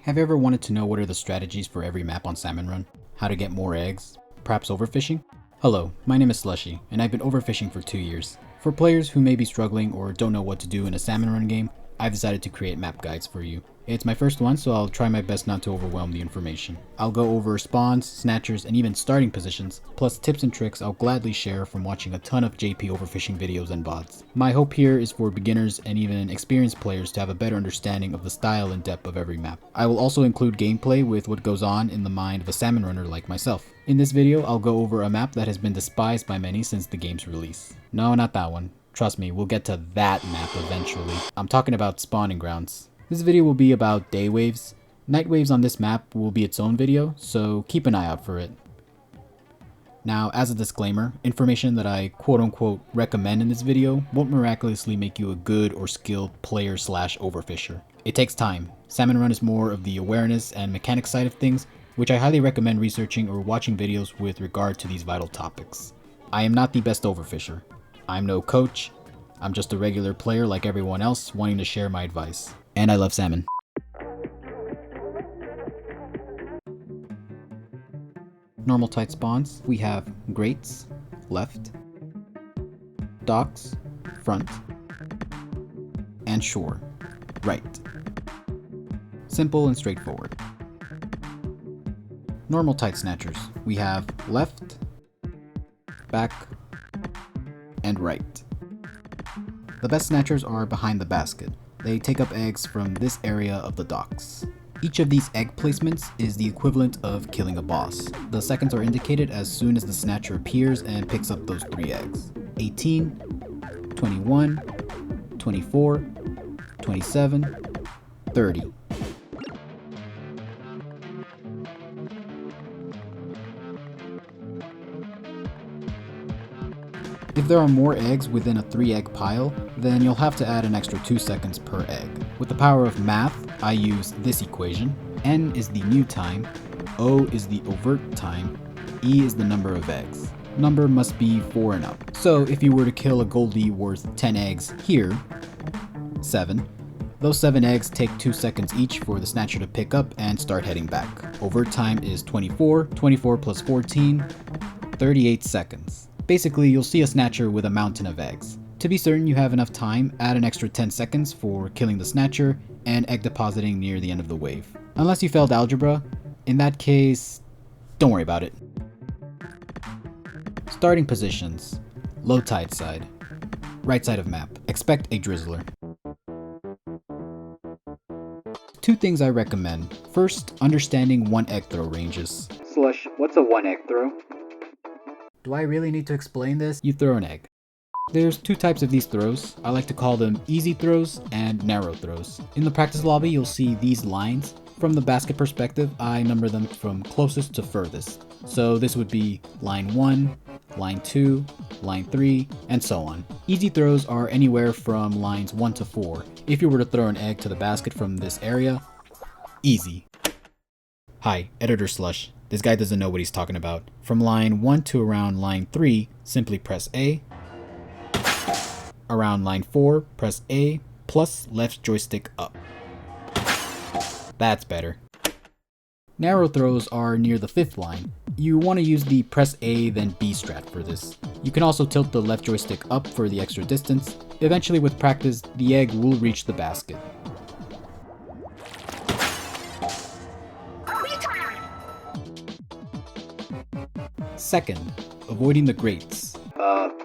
Have you ever wanted to know what are the strategies for every map on Salmon Run? How to get more eggs? Perhaps overfishing? Hello, my name is Slushíe, and I've been overfishing for 2 years. For players who may be struggling or don't know what to do in a Salmon Run game, I've decided to create map guides for you. It's my first one, so I'll try my best not to overwhelm the information. I'll go over spawns, snatchers, and even starting positions, plus tips and tricks I'll gladly share from watching a ton of JP overfishing videos and VODs. My hope here is for beginners and even experienced players to have a better understanding of the style and depth of every map. I will also include gameplay with what goes on in the mind of a salmon runner like myself. In this video, I'll go over a map that has been despised by many since the game's release. No, not that one. Trust me, we'll get to that map eventually. I'm talking about spawning grounds. This video will be about day waves. Night waves on this map will be its own video, so keep an eye out for it. Now, as a disclaimer, information that I quote-unquote recommend in this video won't miraculously make you a good or skilled player slash overfisher. It takes time. Salmon Run is more of the awareness and mechanics side of things, which I highly recommend researching or watching videos with regard to these vital topics. I am not the best overfisher. I'm no coach. I'm just a regular player like everyone else wanting to share my advice. And I love salmon. Normal tight spawns, we have grates, left, docks, front, and shore, right. Simple and straightforward. Normal tight snatchers, we have left, back, and right. The best snatchers are behind the basket. They take up eggs from this area of the docks. Each of these egg placements is the equivalent of killing a boss. The seconds are indicated as soon as the snatcher appears and picks up those 3 eggs. 18, 21, 24, 27, 30. If there are more eggs within a 3-egg pile, then you'll have to add an extra 2 seconds per egg. With the power of math, I use this equation. N is the new time, O is the overt time, E is the number of eggs. Number must be 4 and up. So if you were to kill a goldie worth 10 eggs here, 7, those 7 eggs take 2 seconds each for the snatcher to pick up and start heading back. Overt time is 24, 24 plus 14, 38 seconds. Basically, you'll see a snatcher with a mountain of eggs. To be certain you have enough time, add an extra 10 seconds for killing the snatcher and egg depositing near the end of the wave. Unless you failed algebra, in that case, don't worry about it. Starting positions. Low tide side. Right side of map. Expect a Drizzler. 2 things I recommend. First, understanding 1 egg throw ranges. Slush, what's a 1 egg throw? Do I really need to explain this? You throw an egg. There's 2 types of these throws. I like to call them easy throws and narrow throws. In the practice lobby, you'll see these lines. From the basket perspective, I number them from closest to furthest. So this would be line 1, line 2, line 3, and so on. Easy throws are anywhere from lines 1 to 4. If you were to throw an egg to the basket from this area, easy. Hi, Editor Slush. This guy doesn't know what he's talking about. From line 1 to around line 3, simply press A. Around line 4, press A plus left joystick up. That's better. Narrow throws are near the 5th line. You want to use the press A then B strat for this. You can also tilt the left joystick up for the extra distance. Eventually with practice, the egg will reach the basket. Second, avoiding the grates.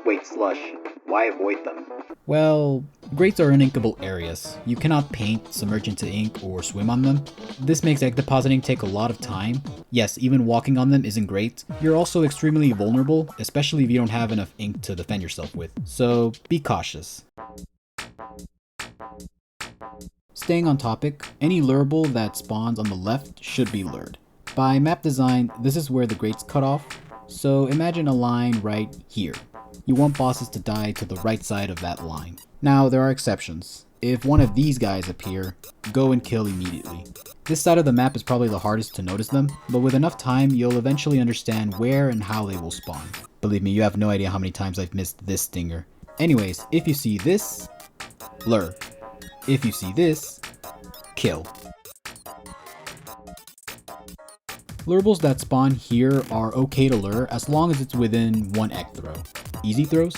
Wait, Slush. Why avoid them? Well, grates are uninkable areas. You cannot paint, submerge into ink, or swim on them. This makes egg depositing take a lot of time. Yes, even walking on them isn't great. You're also extremely vulnerable, especially if you don't have enough ink to defend yourself with. So be cautious. Staying on topic, any lureable that spawns on the left should be lured. By map design, this is where the grates cut off. So imagine a line right here. You want bosses to die to the right side of that line. Now, there are exceptions. If one of these guys appear, go and kill immediately. This side of the map is probably the hardest to notice them, but with enough time, you'll eventually understand where and how they will spawn. Believe me, you have no idea how many times I've missed this stinger. Anyways, if you see this, lure. If you see this, kill. Lurables that spawn here are okay to lure as long as it's within 1 egg throw. Easy throws,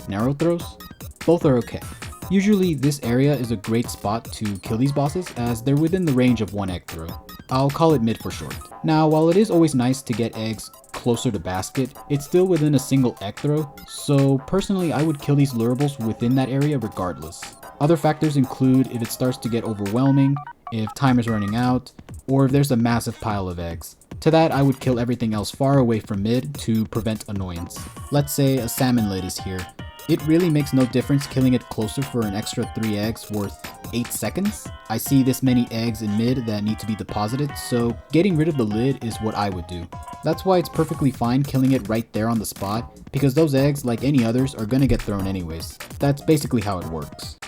narrow throws, both are okay. Usually this area is a great spot to kill these bosses as they're within the range of 1 egg throw. I'll call it mid for short. Now while it is always nice to get eggs closer to basket, it's still within a single egg throw, so personally I would kill these lurables within that area regardless. Other factors include if it starts to get overwhelming, if time is running out, or if there's a massive pile of eggs. To that, I would kill everything else far away from mid to prevent annoyance. Let's say a salmon lid is here. It really makes no difference killing it closer for an extra 3 eggs worth 8 seconds. I see this many eggs in mid that need to be deposited, so getting rid of the lid is what I would do. That's why it's perfectly fine killing it right there on the spot, because those eggs, like any others, are gonna get thrown anyways. That's basically how it works.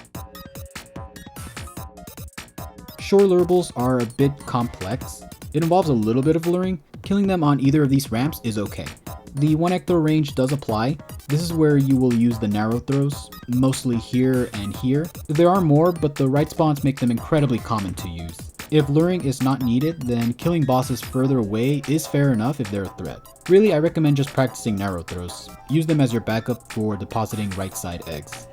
Shore lurables are a bit complex. It involves a little bit of luring. Killing them on either of these ramps is okay. The 1 egg throw range does apply. This is where you will use the narrow throws, mostly here and here. There are more, but the right spawns make them incredibly common to use. If luring is not needed, then killing bosses further away is fair enough if they're a threat. Really, I recommend just practicing narrow throws. Use them as your backup for depositing right side eggs.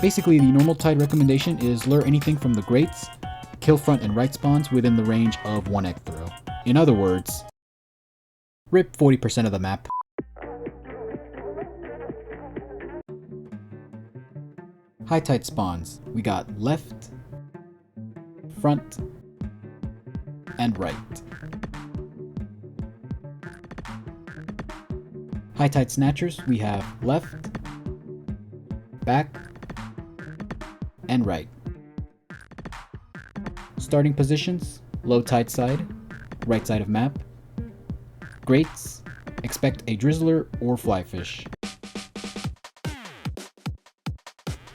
Basically, the normal tide recommendation is lure anything from the grates, kill front and right spawns within the range of 1 egg throw. In other words, rip 40% of the map. High tide spawns. We got left, front, and right. High tide snatchers, we have left, back, and right. Starting positions, low tide side, right side of map. Grates, expect a Drizzler or flyfish.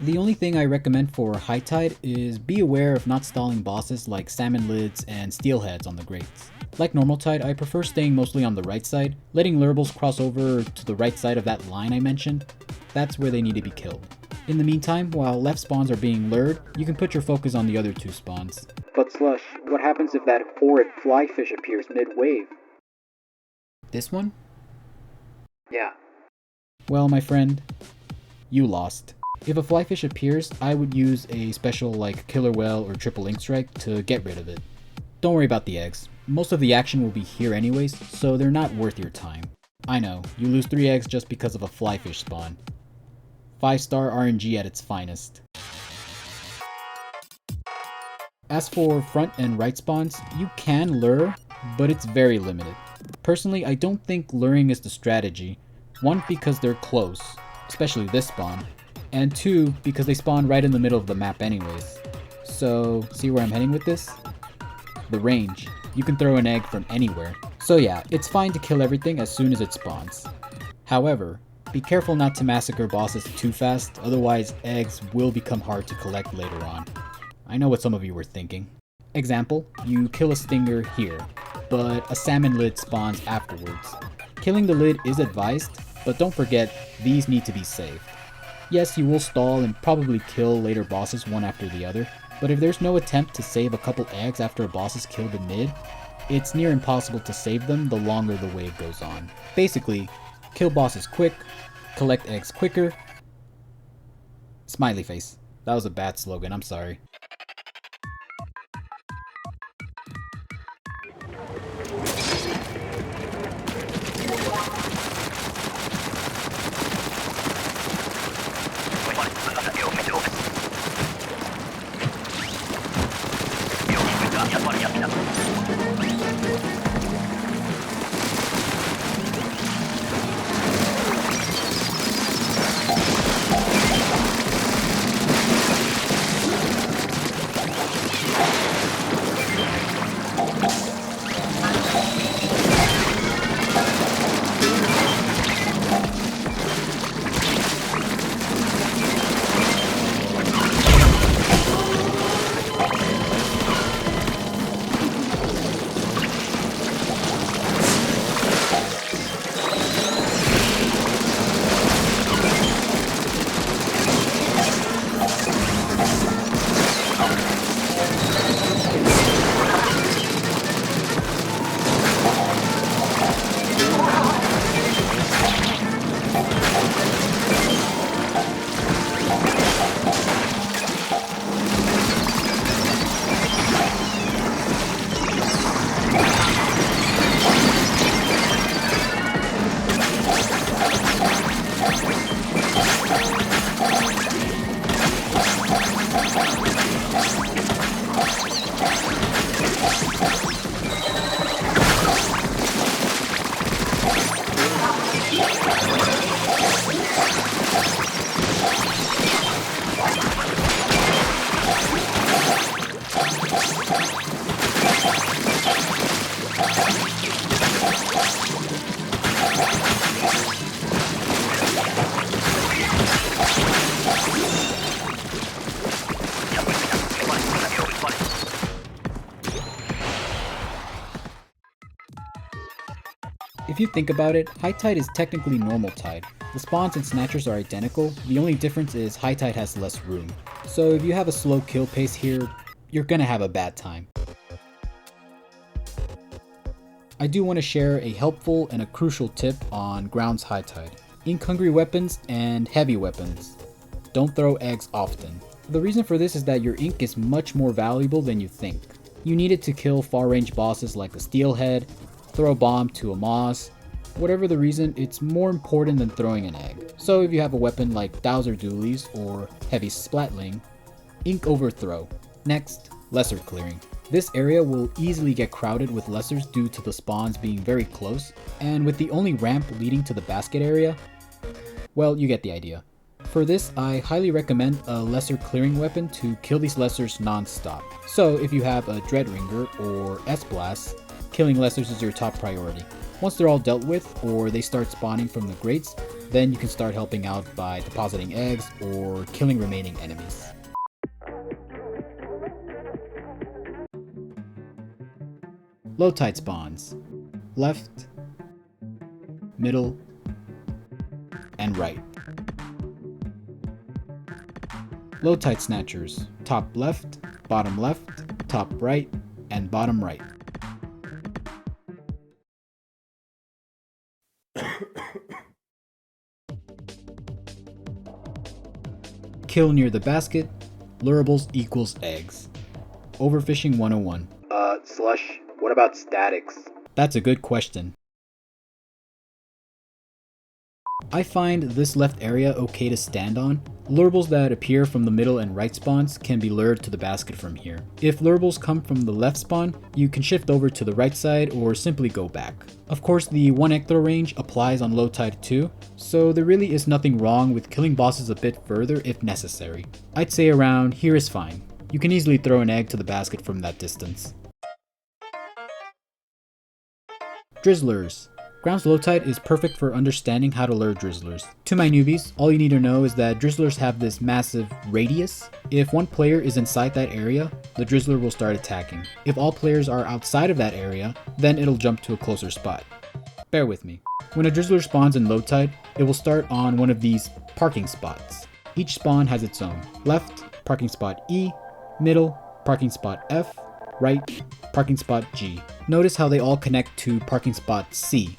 The only thing I recommend for high tide is be aware of not stalling bosses like salmon lids and steelheads on the grates. Like normal tide, I prefer staying mostly on the right side, letting lurables cross over to the right side of that line I mentioned. That's where they need to be killed. In the meantime, while left spawns are being lured, you can put your focus on the other 2 spawns. But Slush, what happens if that horrid flyfish appears mid-wave? This one? Yeah. Well, my friend, you lost. If a flyfish appears, I would use a special like killer whale or triple ink strike to get rid of it. Don't worry about the eggs. Most of the action will be here anyways, so they're not worth your time. I know, you lose 3 eggs just because of a flyfish spawn. 5-star RNG at its finest. As for front and right spawns, you can lure, but it's very limited. Personally, I don't think luring is the strategy. 1, because they're close, especially this spawn, and 2, because they spawn right in the middle of the map anyways. So, see where I'm heading with this? The range. You can throw an egg from anywhere. So yeah, it's fine to kill everything as soon as it spawns. However, be careful not to massacre bosses too fast, otherwise eggs will become hard to collect later on. I know what some of you were thinking. Example, you kill a stinger here, but a salmon lid spawns afterwards. Killing the lid is advised, but don't forget, these need to be saved. Yes, you will stall and probably kill later bosses one after the other, but if there's no attempt to save a couple eggs after a boss has killed the mid, it's near impossible to save them the longer the wave goes on. Basically, kill bosses quick, collect eggs quicker. Smiley face. That was a bad slogan, I'm sorry. If you think about it, high tide is technically normal tide. The spawns and snatchers are identical, the only difference is high tide has less room. So if you have a slow kill pace here, you're gonna have a bad time. I do want to share a helpful and a crucial tip on grounds high tide. Ink hungry weapons and heavy weapons. Don't throw eggs often. The reason for this is that your ink is much more valuable than you think. You need it to kill far range bosses like a steelhead, throw a bomb to a moss. Whatever the reason, it's more important than throwing an egg. So if you have a weapon like Dowser Doolies or Heavy Splatling, ink overthrow. Next, lesser clearing. This area will easily get crowded with lessers due to the spawns being very close, and with the only ramp leading to the basket area, well, you get the idea. For this, I highly recommend a lesser clearing weapon to kill these lessers non-stop. So if you have a Dreadringer or S-Blast, killing lessers is your top priority. Once they're all dealt with, or they start spawning from the grates, then you can start helping out by depositing eggs or killing remaining enemies. Low tide spawns. Left, middle, and right. Low tide snatchers. Top left, top right, and bottom right. Kill near the basket. Lurables equals eggs. Overfishing 101. Slush, what about statics? That's a good question. I find this left area okay to stand on. Lurables that appear from the middle and right spawns can be lured to the basket from here. If lurables come from the left spawn, you can shift over to the right side or simply go back. Of course, the 1 egg throw range applies on low tide too, so there really is nothing wrong with killing bosses a bit further if necessary. I'd say around here is fine. You can easily throw an egg to the basket from that distance. Drizzlers. Ground's low tide is perfect for understanding how to lure drizzlers. To my newbies, all you need to know is that drizzlers have this massive radius. If one player is inside that area, the drizzler will start attacking. If all players are outside of that area, then it'll jump to a closer spot. Bear with me. When a drizzler spawns in low tide, it will start on one of these parking spots. Each spawn has its own. Left, parking spot E, middle, parking spot F, right, parking spot G. Notice how they all connect to parking spot C.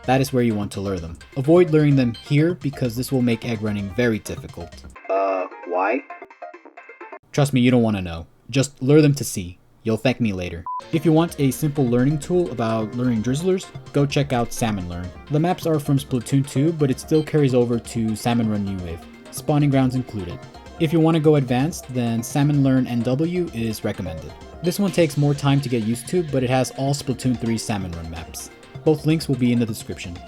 That is where you want to lure them. Avoid luring them here because this will make egg running very difficult. Why? Trust me, you don't want to know. Just lure them to C. You'll thank me later. If you want a simple learning tool about luring drizzlers, go check out SalmonLearn. The maps are from Splatoon 2, but it still carries over to Salmon Run New Wave, spawning grounds included. If you want to go advanced, then SalmonLearnNW is recommended. This one takes more time to get used to, but it has all Splatoon 3 Salmon Run maps. Both links will be in the description.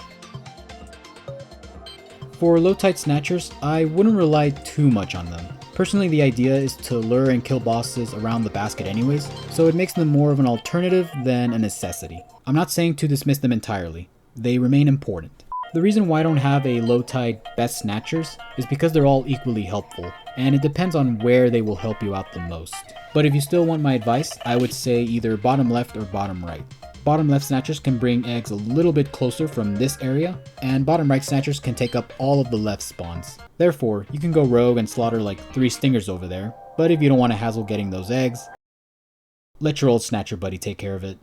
For low tide snatchers, I wouldn't rely too much on them. Personally, the idea is to lure and kill bosses around the basket anyways, so it makes them more of an alternative than a necessity. I'm not saying to dismiss them entirely. They remain important. The reason why I don't have a low tide best snatchers is because they're all equally helpful, and it depends on where they will help you out the most. But if you still want my advice, I would say either bottom left or bottom right. Bottom left snatchers can bring eggs a little bit closer from this area, and bottom right snatchers can take up all of the left spawns. Therefore, you can go rogue and slaughter like 3 stingers over there, but if you don't want to hassle getting those eggs, let your old snatcher buddy take care of it.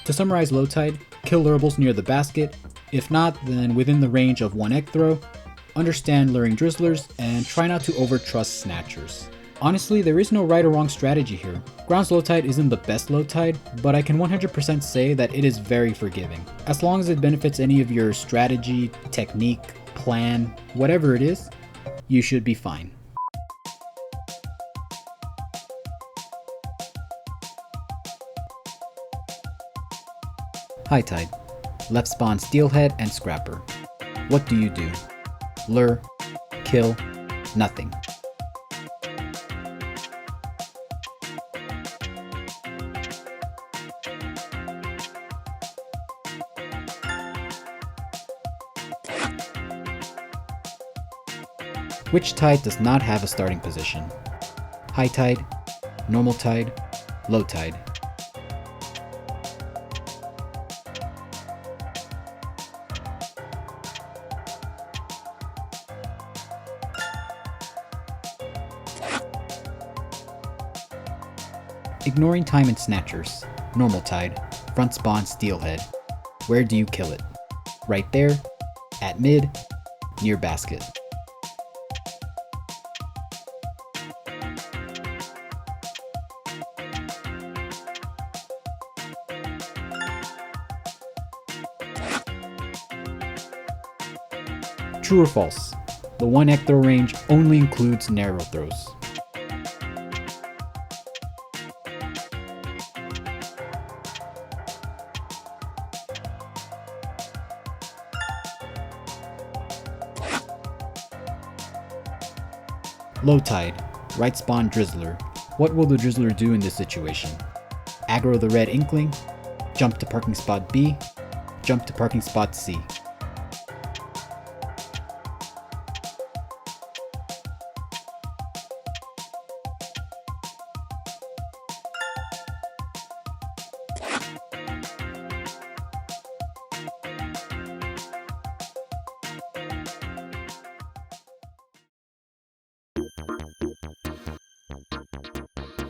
To summarize low tide, kill lurables near the basket, if not, then within the range of 1 egg throw, understand luring drizzlers, and try not to overtrust snatchers. Honestly, there is no right or wrong strategy here. Ground's low tide isn't the best low tide, but I can 100% say that it is very forgiving. As long as it benefits any of your strategy, technique, plan, whatever it is, you should be fine. High tide. Left spawn steelhead and scrapper. What do you do? Lure, kill, nothing. Which tide does not have a starting position? High tide, normal tide, low tide. Ignoring time and snatchers. Normal tide, front spawn steelhead. Where do you kill it? Right there, at mid, near basket. True or false? The 1 throw range only includes narrow throws. Low tide, right spawn Drizzler. What will the Drizzler do in this situation? Aggro the red inkling, jump to parking spot B, jump to parking spot C.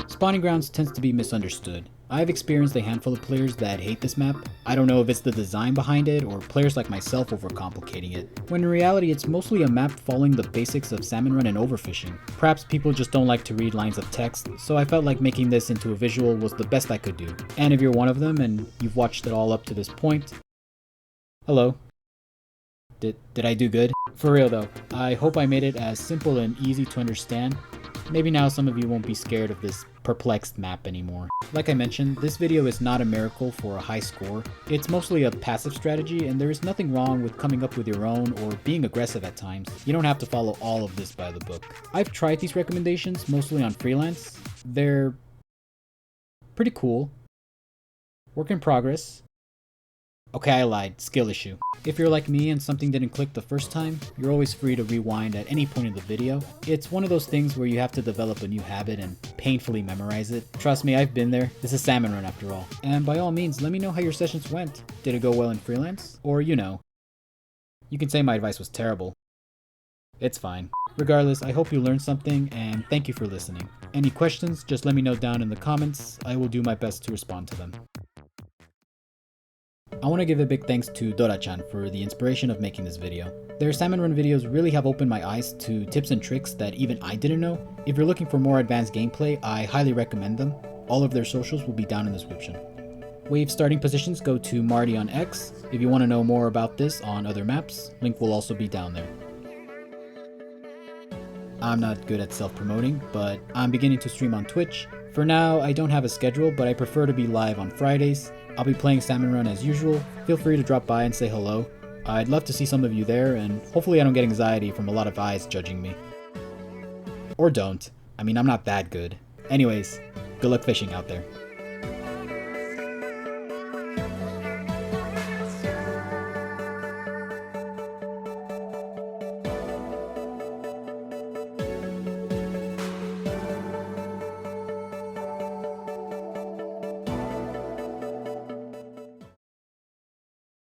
Spawning grounds tends to be misunderstood. I've experienced a handful of players that hate this map. I don't know if it's the design behind it or players like myself overcomplicating it, when in reality it's mostly a map following the basics of Salmon Run and Overfishing. Perhaps people just don't like to read lines of text, so I felt like making this into a visual was the best I could do. And if you're one of them and you've watched it all up to this point, hello. Did I do good? For real though, I hope I made it as simple and easy to understand. Maybe now some of you won't be scared of this perplexed map anymore. Like I mentioned, this video is not a miracle for a high score. It's mostly a passive strategy, and there is nothing wrong with coming up with your own or being aggressive at times. You don't have to follow all of this by the book. I've tried these recommendations mostly on freelance. They're pretty cool. Work in progress. Okay, I lied. Skill issue. If you're like me and something didn't click the first time, you're always free to rewind at any point in the video. It's one of those things where you have to develop a new habit and painfully memorize it. Trust me, I've been there. This is Salmon Run after all. And by all means, let me know how your sessions went. Did it go well in freelance? Or, you can say my advice was terrible. It's fine. Regardless, I hope you learned something, and thank you for listening. Any questions, just let me know down in the comments. I will do my best to respond to them. I want to give a big thanks to Dora-Chan for the inspiration of making this video. Their Salmon Run videos really have opened my eyes to tips and tricks that even I didn't know. If you're looking for more advanced gameplay, I highly recommend them. All of their socials will be down in the description. Wave starting positions go to Marty on X. If you want to know more about this on other maps, link will also be down there. I'm not good at self-promoting, but I'm beginning to stream on Twitch. For now, I don't have a schedule, but I prefer to be live on Fridays. I'll be playing Salmon Run as usual. Feel free to drop by and say hello. I'd love to see some of you there, and hopefully I don't get anxiety from a lot of eyes judging me. Or don't. I mean, I'm not that good. Anyways, good luck fishing out there.